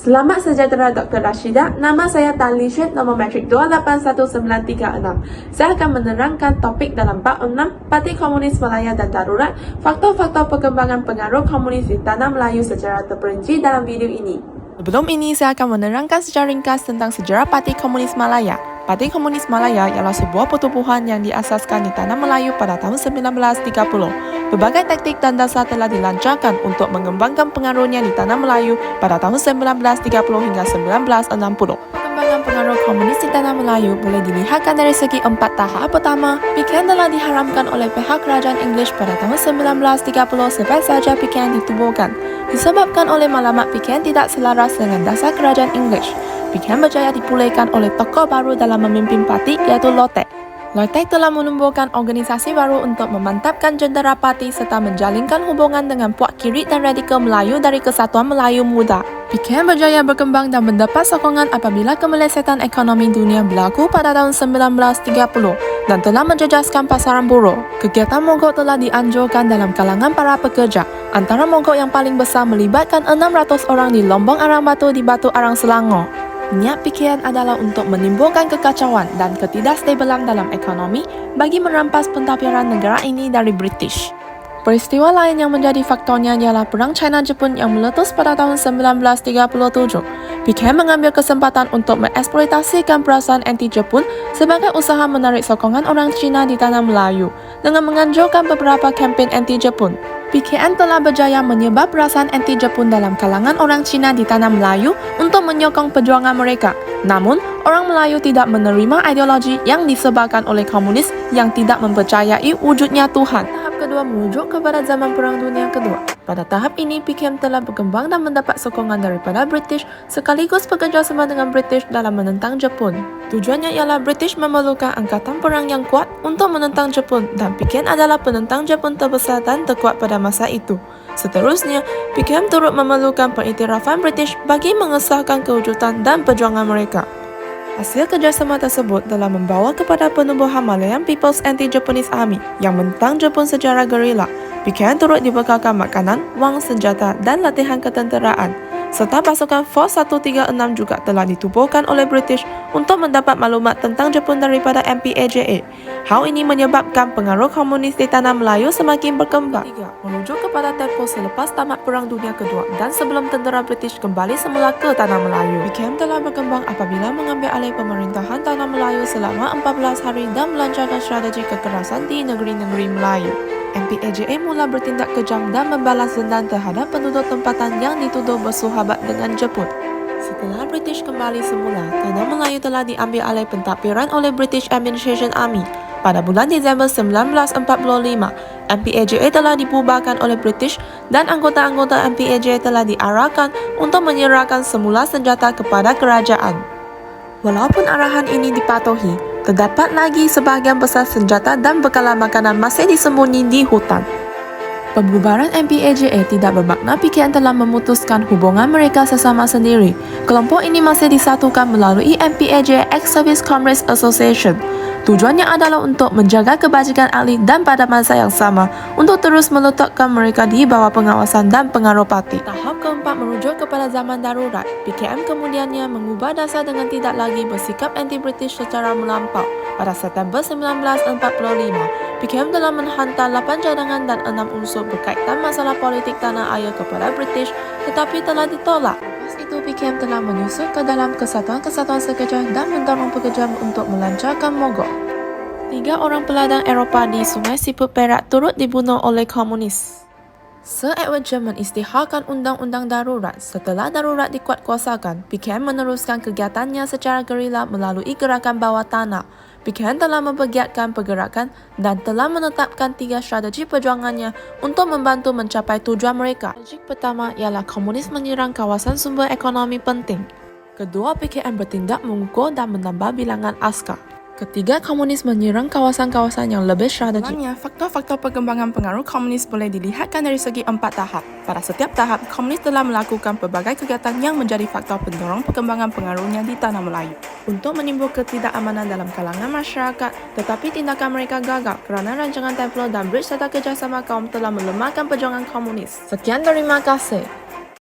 Selamat sejahtera Dr. Rashidah, nama saya Tan Li Xuan, nomor metrik 281936. Saya akan menerangkan topik dalam bab 6, Parti Komunis Malaya dan Darurat, faktor-faktor perkembangan pengaruh komunis di Tanah Melayu secara terperinci dalam video ini. Sebelum ini, saya akan menerangkan secara ringkas tentang sejarah Parti Komunis Malaya. Parti Komunis Malaya ialah sebuah pertubuhan yang diasaskan di Tanah Melayu pada tahun 1930. Berbagai taktik dan dasar telah dilancarkan untuk mengembangkan pengaruhnya di Tanah Melayu pada tahun 1930 hingga 1960. Perkembangan pengaruh komunis di Tanah Melayu boleh dilihatkan dari segi 4 tahap. Pertama, PKM telah diharamkan oleh pihak kerajaan Inggeris pada tahun 1930 sebab saja PKM ditubuhkan. Disebabkan oleh maklumat PKM tidak selaras dengan dasar kerajaan Inggeris. PKM berjaya dipulihkan oleh tokoh baru dalam memimpin parti iaitu Lotek. Lotek telah menumbuhkan organisasi baru untuk memantapkan jentera parti serta menjalinkan hubungan dengan puak kiri dan radikal Melayu dari Kesatuan Melayu Muda. PKM berjaya berkembang dan mendapat sokongan apabila kemelesetan ekonomi dunia berlaku pada tahun 1930 dan telah menjejaskan pasaran buruh. Kegiatan mogok telah dianjurkan dalam kalangan para pekerja. Antara mogok yang paling besar melibatkan 600 orang di Lombong Arang Batu di Batu Arang Selangor. Niat PKM adalah untuk menimbulkan kekacauan dan ketidakstabilan dalam ekonomi bagi merampas pentadbiran negara ini dari British. Peristiwa lain yang menjadi faktornya ialah Perang China-Jepun yang meletus pada tahun 1937. PKM mengambil kesempatan untuk mengeksploitasikan perasaan anti-Jepun sebagai usaha menarik sokongan orang Cina di Tanah Melayu dengan menganjurkan beberapa kempen anti-Jepun. PKM telah berjaya menyebar perasaan anti-Jepun dalam kalangan orang Cina di Tanah Melayu untuk menyokong perjuangan mereka. Namun, orang Melayu tidak menerima ideologi yang disebarkan oleh komunis yang tidak mempercayai wujudnya Tuhan. Tahap kedua merujuk kepada zaman Perang Dunia Kedua. Pada tahap ini, PKM telah berkembang dan mendapat sokongan daripada British sekaligus bekerjasama dengan British dalam menentang Jepun. Tujuannya ialah British memerlukan angkatan perang yang kuat untuk menentang Jepun dan PKM adalah penentang Jepun terbesar dan terkuat pada masa itu. Seterusnya, PKM turut memerlukan pengiktirafan British bagi mengesahkan kewujudan dan perjuangan mereka. Hasil kerjasama tersebut telah membawa kepada penubuhan Malayan People's Anti-Japanese Army yang menentang Jepun secara gerila. PKM turut dibekalkan makanan, wang, senjata dan latihan ketenteraan. Serta pasukan Force 136 juga telah ditubuhkan oleh British untuk mendapat maklumat tentang Jepun daripada MPAJA. Hal ini menyebabkan pengaruh komunis di Tanah Melayu semakin berkembang. 3. Merujuk kepada tempoh selepas tamat Perang Dunia Kedua dan sebelum tentera British kembali semula ke Tanah Melayu. PKM telah berkembang apabila mengambil alih pemerintahan Tanah Melayu selama 14 hari dan melancarkan strategi kekerasan di negeri-negeri Melayu. MPAJA mula bertindak kejam dan membalas dendam terhadap penduduk tempatan yang dituduh bersahabat dengan Jepun. Setelah British kembali semula, Tanah Melayu telah diambil alih pentadbiran oleh British Administration Army. Pada bulan Disember 1945, MPAJA telah dibubarkan oleh British dan anggota-anggota MPAJA telah diarahkan untuk menyerahkan semula senjata kepada kerajaan. Walaupun arahan ini dipatuhi, terdapat lagi sebahagian besar senjata dan bekalan makanan masih disembunyi di hutan. Pembubaran MPAJA tidak bermakna PKM telah memutuskan hubungan mereka sesama sendiri. Kelompok ini masih disatukan melalui MPAJA Ex-Service Comrades Association. Tujuannya adalah untuk menjaga kebajikan ahli dan pada masa yang sama untuk terus meletakkan mereka di bawah pengawasan dan pengaruh parti. Tahap keempat merujuk kepada zaman darurat. PKM kemudiannya mengubah dasar dengan tidak lagi bersikap anti-British secara melampau. Pada September 1945, PKM telah menghantar 8 cadangan dan 6 unsur berkaitan masalah politik tanah air kepada British tetapi telah ditolak. Itu PKM telah menyusup ke dalam kesatuan-kesatuan sekerja dan mendorong pekerja untuk melancarkan mogok. 3 orang peladang Eropah di Sungai Siput Perak turut dibunuh oleh komunis. Sir Edward German isytiharkan undang-undang darurat. Setelah darurat dikuatkuasakan, PKM meneruskan kegiatannya secara gerila melalui gerakan bawah tanah. PKM telah mempergiatkan pergerakan dan telah menetapkan 3 strategi perjuangannya untuk membantu mencapai tujuan mereka. Strategi pertama ialah komunis menyerang kawasan sumber ekonomi penting. Kedua, PKM bertindak mengukur dan menambah bilangan askar. Ketiga, komunis menyerang kawasan-kawasan yang lebih strategik. Faktor-faktor perkembangan pengaruh komunis boleh dilihatkan dari segi 4 tahap. Pada setiap tahap, komunis telah melakukan pelbagai kegiatan yang menjadi faktor pendorong perkembangan pengaruhnya di Tanah Melayu. Untuk menimbulkan ketidakamanan dalam kalangan masyarakat, tetapi tindakan mereka gagal kerana rancangan Templar dan Bridge serta kerjasama kaum telah melemahkan perjuangan komunis. Sekian, terima kasih.